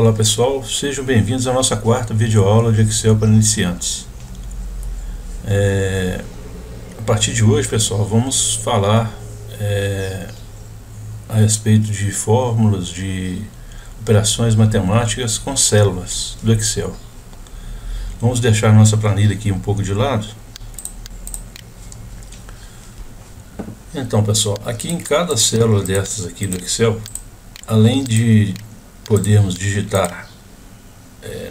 Olá pessoal, sejam bem-vindos à nossa quarta videoaula de Excel para iniciantes. A partir de hoje, pessoal, vamos falar a respeito de fórmulas, de operações matemáticas com células do Excel. Vamos deixar nossa planilha aqui um pouco de lado. Então, pessoal, aqui em cada célula dessas aqui do Excel, além de podermos digitar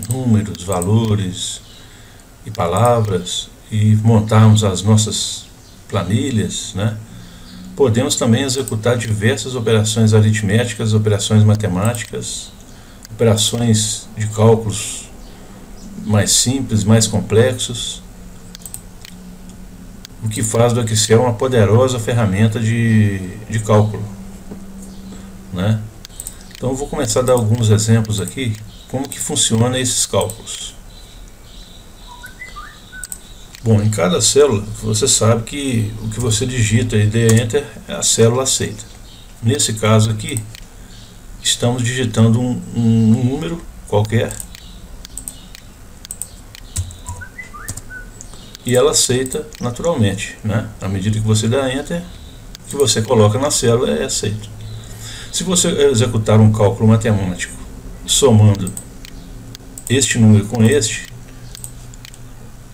números, valores e palavras e montarmos as nossas planilhas, né? Podemos também executar diversas operações aritméticas, operações matemáticas, operações de cálculos mais simples, mais complexos, o que faz do Excel uma poderosa ferramenta de cálculo, né? Então eu vou começar a dar alguns exemplos aqui, como que funciona esses cálculos. Bom, em cada célula, você sabe que o que você digita e dê Enter, a célula aceita. Nesse caso aqui, estamos digitando um número qualquer, e ela aceita naturalmente, né? À medida que você dá Enter, o que você coloca na célula é aceito. Se você executar um cálculo matemático somando este número com este,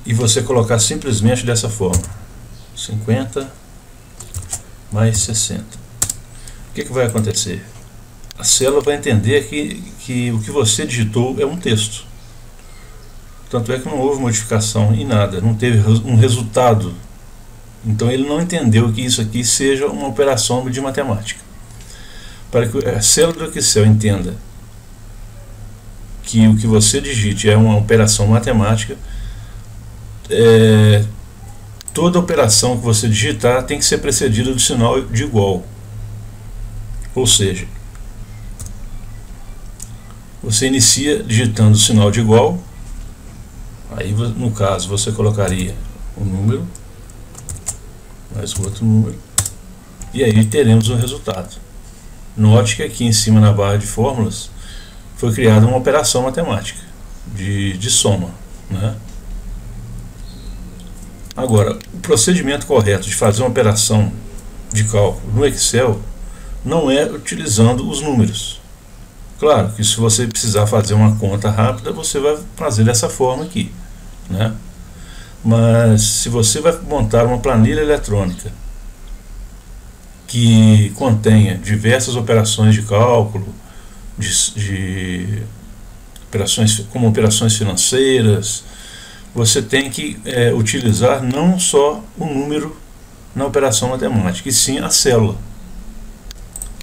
e você colocar simplesmente dessa forma, 50 mais 60, o que vai acontecer? A célula vai entender que o que você digitou é um texto. Tanto é que não houve modificação em nada, não teve um resultado. Então ele não entendeu que isso aqui seja uma operação de matemática. Para que a célula do Excel entenda que o que você digite é uma operação matemática, toda operação que você digitar tem que ser precedida do sinal de igual. Ou seja, você inicia digitando o sinal de igual, aí no caso você colocaria um número mais o outro número, e aí teremos um resultado. Note que aqui em cima na barra de fórmulas foi criada uma operação matemática de soma, né? Agora, o procedimento correto de fazer uma operação de cálculo no Excel não é utilizando os números. Claro que se você precisar fazer uma conta rápida, você vai fazer dessa forma aqui, né? Mas se você vai montar uma planilha eletrônica que contenha diversas operações de cálculo, de operações, como operações financeiras, você tem que utilizar não só o número na operação matemática, e sim a célula.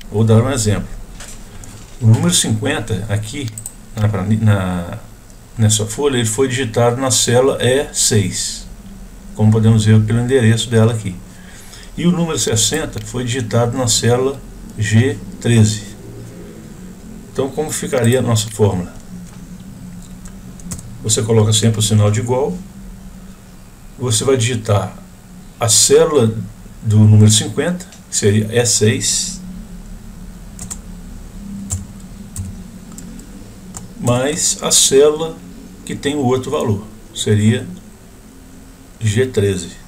Vou dar um exemplo. O número 50 aqui nessa folha, ele foi digitado na célula E6, como podemos ver pelo endereço dela aqui. E o número 60 foi digitado na célula G13. Então, como ficaria a nossa fórmula? Você coloca sempre o sinal de igual. Você vai digitar a célula do número 50, que seria E6, mais a célula que tem o outro valor, seria G13.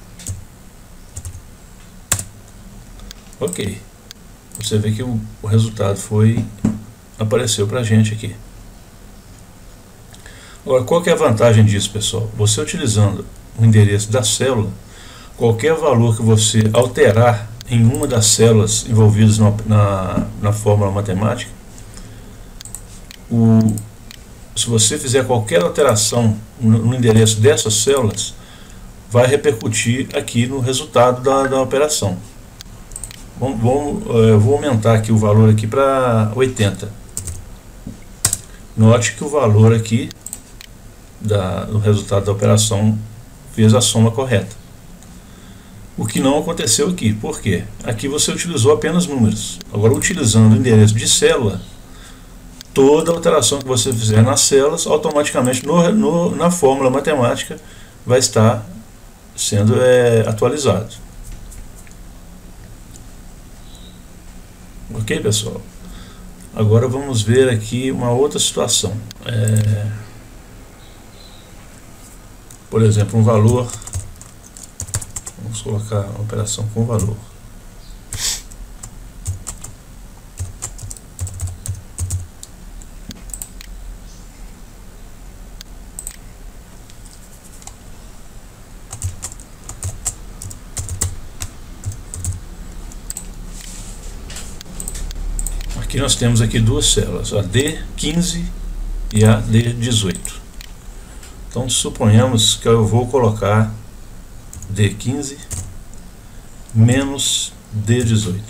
Ok, você vê que o resultado apareceu para a gente aqui. Agora, qual que é a vantagem disso, pessoal? Você utilizando o endereço da célula, qualquer valor que você alterar em uma das células envolvidas na fórmula matemática, se você fizer qualquer alteração no endereço dessas células, vai repercutir aqui no resultado da operação. Eu vou aumentar aqui o valor aqui para 80. Note que o valor aqui do resultado da operação fez a soma correta. O que não aconteceu aqui. Por quê? Aqui você utilizou apenas números. Agora, utilizando o endereço de célula, toda alteração que você fizer nas células, automaticamente na fórmula matemática vai estar sendo atualizado. Ok, pessoal? Agora vamos ver aqui uma outra situação. Por exemplo, um valor. Vamos colocar a operação com valor. Aqui nós temos aqui duas células, a D15 e a D18. Então suponhamos que eu vou colocar D15 menos D18.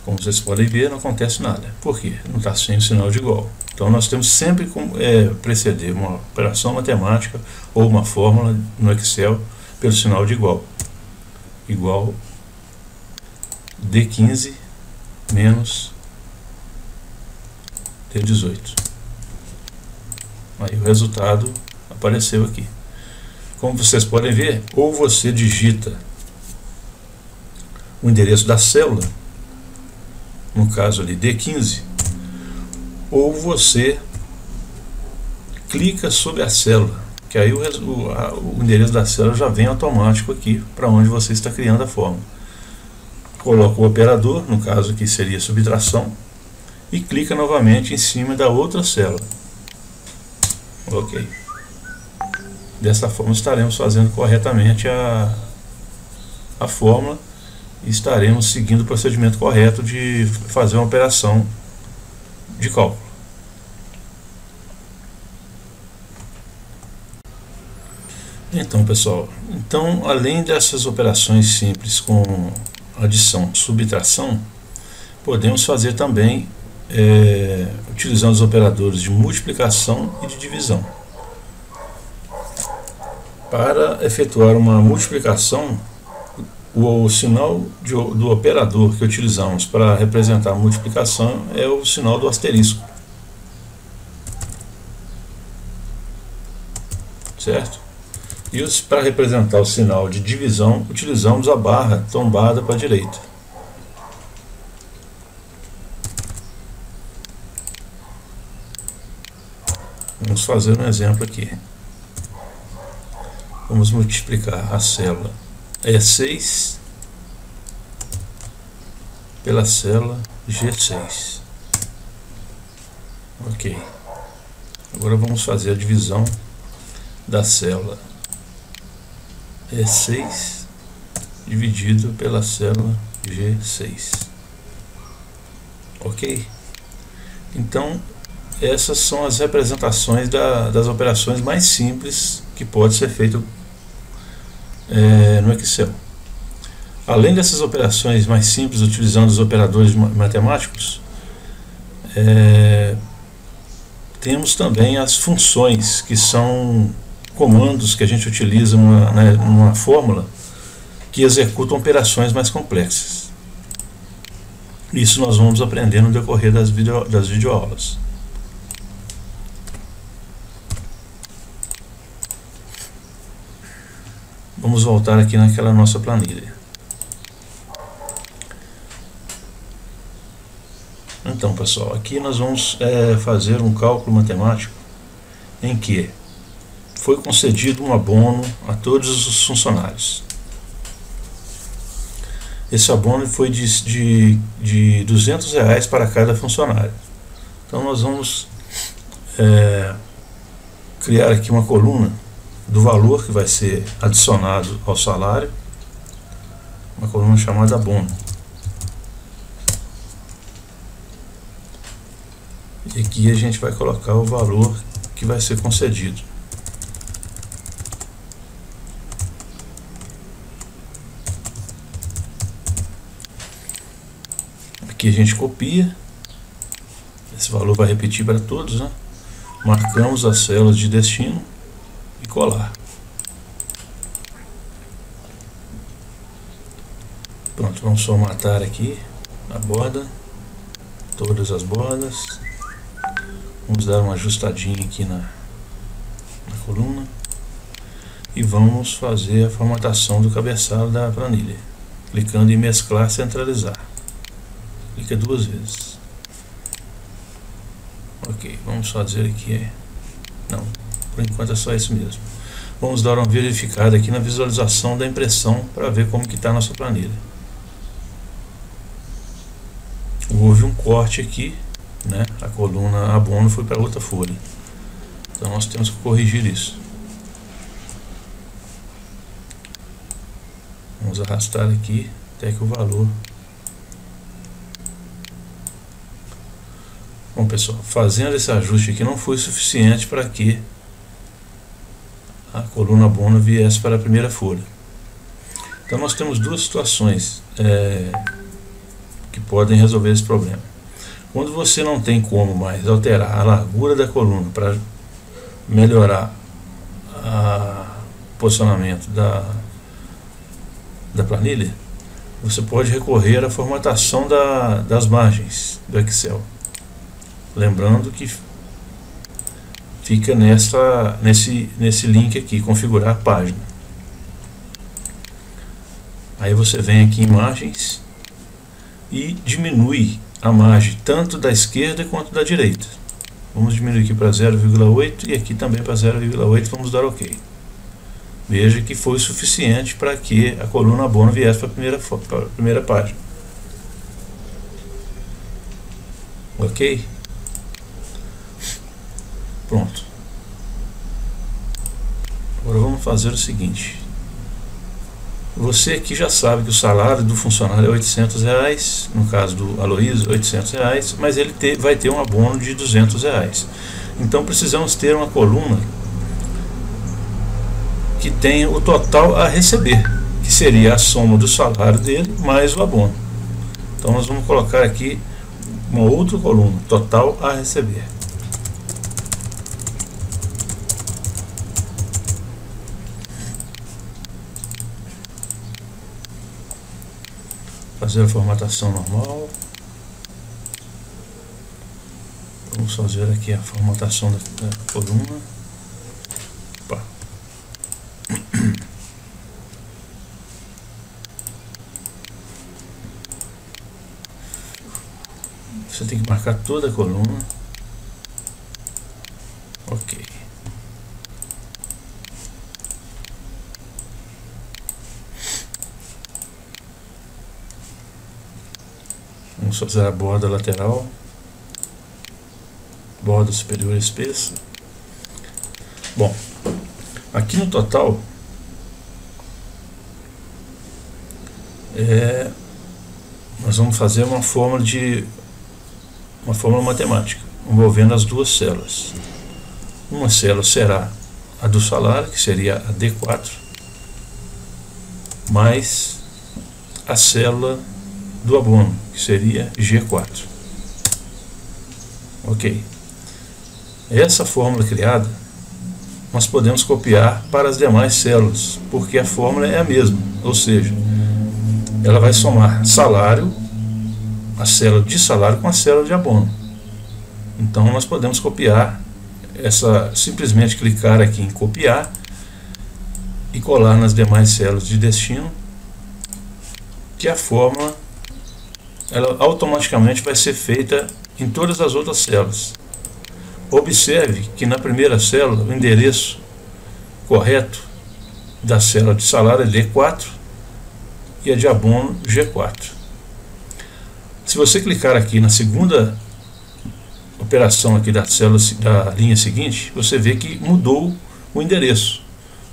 Como vocês podem ver, não acontece nada. Por quê? Não está sem o sinal de igual. Então nós temos sempre como preceder uma operação matemática ou uma fórmula no Excel pelo sinal de igual. Igual D15 menos D18. Aí o resultado apareceu aqui. Como vocês podem ver, ou você digita o endereço da célula, no caso ali D15, ou você clica sobre a célula, que aí o endereço da célula já vem automático aqui para onde você está criando a fórmula. Coloca o operador, no caso aqui seria subtração, e clica novamente em cima da outra célula. Ok. Dessa forma estaremos fazendo corretamente a fórmula e estaremos seguindo o procedimento correto de fazer uma operação de cálculo. Então, pessoal, além dessas operações simples com adição, subtração, podemos fazer também utilizando os operadores de multiplicação e de divisão. Para efetuar uma multiplicação, o sinal do operador que utilizamos para representar a multiplicação é o sinal do asterisco, certo? E para representar o sinal de divisão, utilizamos a barra tombada para a direita. Vamos fazer um exemplo aqui. Vamos multiplicar a célula E6 pela célula G6. Ok. Agora vamos fazer a divisão da célula E6 dividido pela célula G6. Ok? Então, essas são as representações das operações mais simples que pode ser feito no Excel. Além dessas operações mais simples, utilizando os operadores matemáticos, temos também as funções, que são comandos que a gente utiliza numa fórmula que executam operações mais complexas. Isso nós vamos aprender no decorrer das videoaulas. Vamos voltar aqui naquela nossa planilha. Então, pessoal, aqui nós vamos fazer um cálculo matemático em que foi concedido um abono a todos os funcionários. Esse abono foi de R$200 para cada funcionário. Então nós vamos criar aqui uma coluna do valor que vai ser adicionado ao salário, uma coluna chamada abono. E aqui a gente vai colocar o valor que vai ser concedido. Aqui a gente copia, esse valor vai repetir para todos, né? Marcamos as células de destino e colar. Pronto, vamos formatar aqui a borda, todas as bordas. Vamos dar uma ajustadinha aqui na coluna e vamos fazer a formatação do cabeçalho da planilha, clicando em mesclar, centralizar. clica duas vezes. Ok, vamos fazer aqui. Não, por enquanto é só isso mesmo. Vamos dar uma verificada aqui na visualização da impressão para ver como que está a nossa planilha. Houve um corte aqui, né? A coluna abono foi para outra folha. Então nós temos que corrigir isso. Vamos arrastar aqui até que o valor... Bom, pessoal, fazendo esse ajuste aqui não foi suficiente para que a coluna abono viesse para a primeira folha. Então nós temos duas situações que podem resolver esse problema. Quando você não tem como mais alterar a largura da coluna para melhorar o posicionamento da planilha, você pode recorrer à formatação das margens do Excel. Lembrando que fica nesse link aqui, configurar a página. Aí você vem aqui em margens e diminui a margem tanto da esquerda quanto da direita. Vamos diminuir aqui para 0,8 e aqui também para 0,8. Vamos dar OK. Veja que foi suficiente para que a coluna abono viesse para a primeira página. Ok? Pronto. Agora vamos fazer o seguinte. Você aqui já sabe que o salário do funcionário é R$800, no caso do Aloysio, R$800, mas ele vai ter um abono de R$200. Então precisamos ter uma coluna que tenha o total a receber, que seria a soma do salário dele mais o abono. Então nós vamos colocar aqui uma outra coluna, total a receber. Fazer a formatação normal. Vamos fazer aqui a formatação da coluna. Opa. Você tem que marcar toda a coluna. Ok. Vamos fazer a borda lateral, borda superior espessa. Bom, aqui no total nós vamos fazer uma fórmula matemática envolvendo as duas células. Uma célula será a do salário, que seria a D4, mais a célula do abono, que seria G4. Ok. Essa fórmula criada nós podemos copiar para as demais células, porque a fórmula é a mesma, ou seja, ela vai somar salário, a célula de salário com a célula de abono. Então nós podemos copiar simplesmente clicar aqui em copiar e colar nas demais células de destino, que a fórmula ela automaticamente vai ser feita em todas as outras células. Observe que na primeira célula o endereço correto da célula de salário é D4 e a de abono G4. Se você clicar aqui na segunda operação aqui da célula da linha seguinte, você vê que mudou o endereço.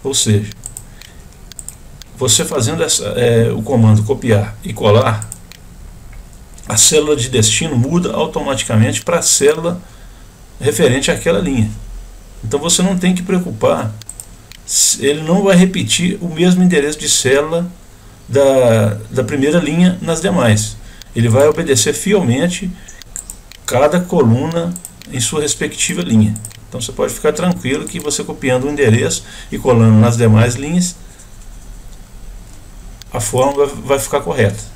Ou seja, você fazendo o comando copiar e colar, a célula de destino muda automaticamente para a célula referente àquela linha. Então você não tem que preocupar, ele não vai repetir o mesmo endereço de célula da primeira linha nas demais. Ele vai obedecer fielmente cada coluna em sua respectiva linha. Então você pode ficar tranquilo que você copiando o endereço e colando nas demais linhas, a fórmula vai ficar correta.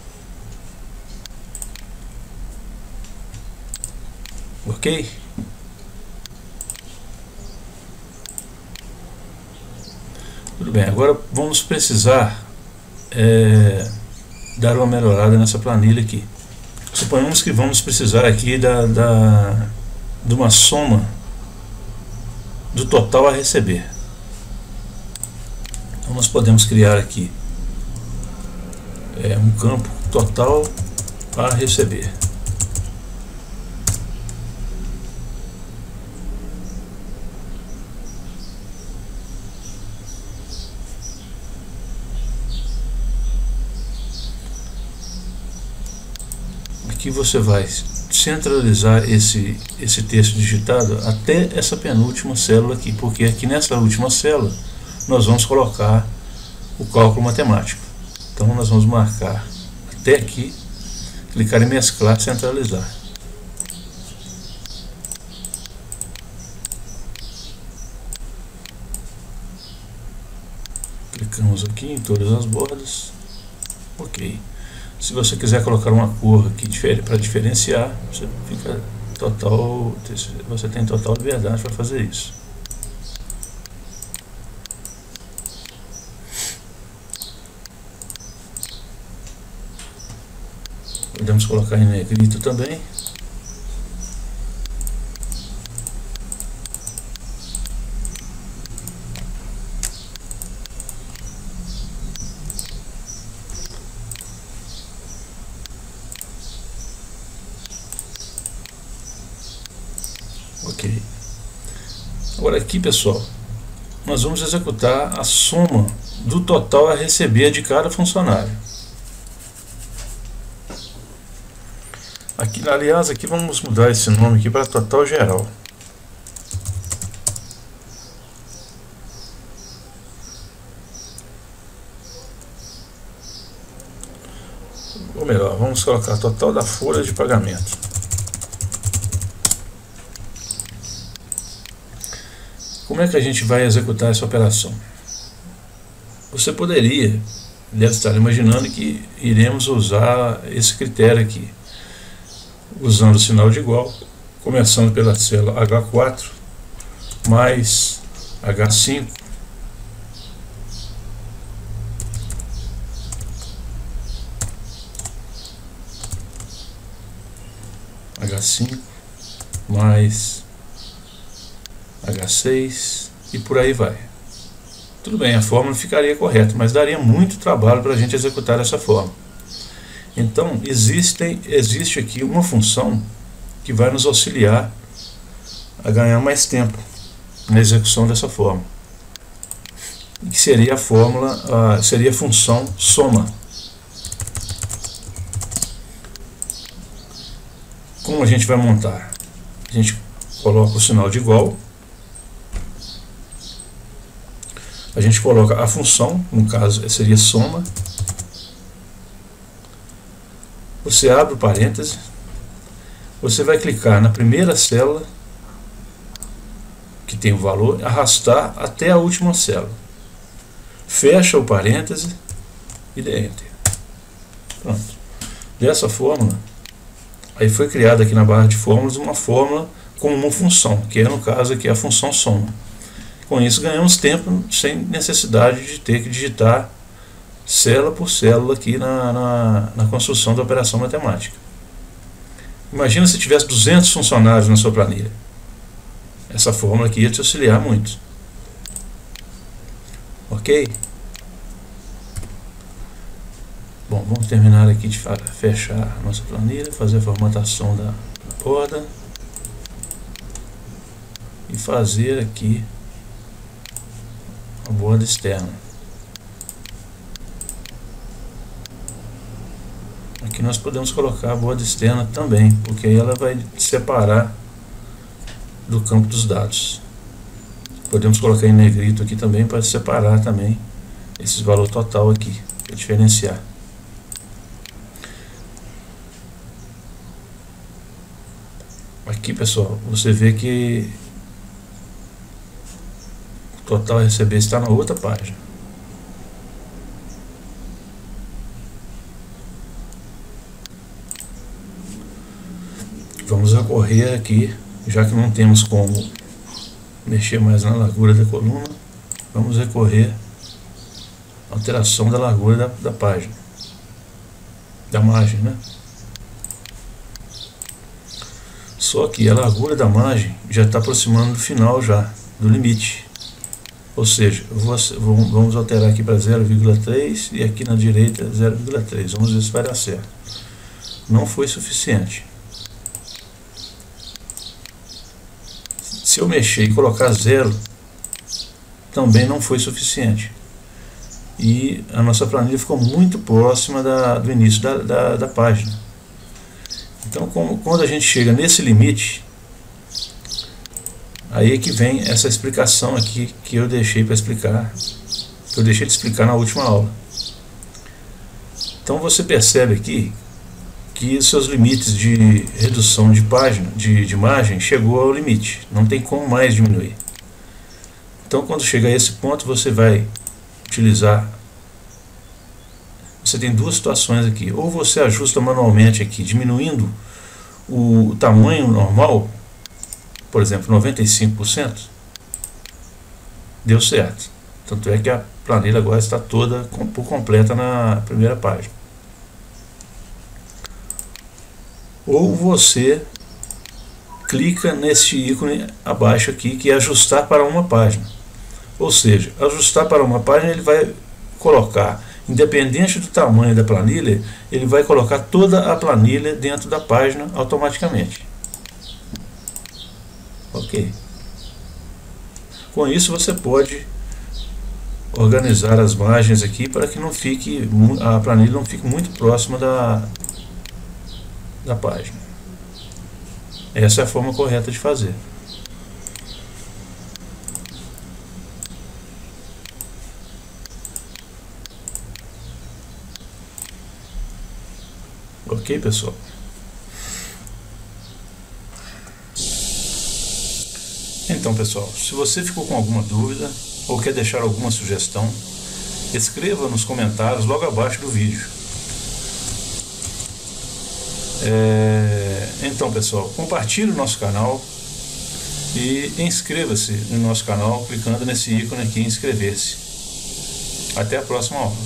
Ok? Tudo bem, agora vamos precisar dar uma melhorada nessa planilha aqui. Suponhamos que vamos precisar aqui de uma soma do total a receber. Então nós podemos criar aqui um campo total a receber. Aqui você vai centralizar esse texto digitado até essa penúltima célula aqui, porque aqui nessa última célula nós vamos colocar o cálculo matemático. Então nós vamos marcar até aqui, clicar em mesclar, centralizar. Clicamos aqui em todas as bordas. Ok. Se você quiser colocar uma cor aqui para diferenciar, você tem total liberdade para fazer isso. Podemos colocar em negrito também. Ok. Agora aqui, pessoal, nós vamos executar a soma do total a receber de cada funcionário. Aqui, aliás, aqui vamos mudar esse nome aqui para total geral. Ou melhor, vamos colocar total da folha de pagamento. Como é que a gente vai executar essa operação? Você deve estar imaginando que iremos usar esse critério aqui, usando o sinal de igual, começando pela célula H4 mais H5 H5 mais H6 e por aí vai. Tudo bem, a fórmula ficaria correta, mas daria muito trabalho para a gente executar essa fórmula. Então existe aqui uma função que vai nos auxiliar a ganhar mais tempo na execução dessa fórmula, que seria seria a função soma. Como a gente vai montar? A gente coloca o sinal de igual, a gente coloca a função, no caso seria soma, você abre o parêntese, você vai clicar na primeira célula que tem o valor, arrastar até a última célula, fecha o parêntese e dê Enter. Pronto. Dessa fórmula, aí foi criada aqui na barra de fórmulas uma fórmula com uma função, que é no caso aqui a função soma. Com isso ganhamos tempo sem necessidade de ter que digitar célula por célula aqui na construção da operação matemática. Imagina se tivesse 200 funcionários na sua planilha. Essa fórmula aqui ia te auxiliar muito. Ok? Bom, vamos terminar aqui de fechar a nossa planilha, fazer a formatação da borda e fazer aqui a borda externa. Aqui nós podemos colocar a borda externa também, porque aí ela vai separar do campo dos dados. Podemos colocar em negrito aqui também para separar também esse valor total aqui, para diferenciar. Aqui, pessoal, você vê que o total a receber está na outra página. Vamos recorrer aqui, já que não temos como mexer mais na largura da coluna, vamos recorrer à alteração da largura da página, da margem, né? Só que a largura da margem já está aproximando do final já, do limite. Ou seja, vamos alterar aqui para 0,3 e aqui na direita 0,3. Vamos ver se vai dar certo. Não foi suficiente. Se eu mexer e colocar 0, também não foi suficiente. E a nossa planilha ficou muito próxima do início da página. Então, quando a gente chega nesse limite, aí é que vem essa explicação aqui que eu deixei para explicar, que eu deixei de explicar na última aula. Então você percebe aqui que os seus limites de redução de página, de margem, chegou ao limite, não tem como mais diminuir. Então quando chega a esse ponto você vai utilizar, você tem duas situações aqui, ou você ajusta manualmente aqui, diminuindo o tamanho normal, por exemplo, 95%, deu certo. Tanto é que a planilha agora está toda por completa na primeira página. Ou você clica nesse ícone abaixo aqui, que é ajustar para uma página. Ou seja, ajustar para uma página, ele vai colocar, independente do tamanho da planilha, ele vai colocar toda a planilha dentro da página automaticamente. Ok. Com isso você pode organizar as margens aqui para que a planilha não fique muito próxima da página. Essa é a forma correta de fazer. Ok, pessoal? Então, pessoal, se você ficou com alguma dúvida ou quer deixar alguma sugestão, escreva nos comentários logo abaixo do vídeo. Então, pessoal, compartilhe o nosso canal e inscreva-se no nosso canal clicando nesse ícone aqui, inscrever-se. Até a próxima aula.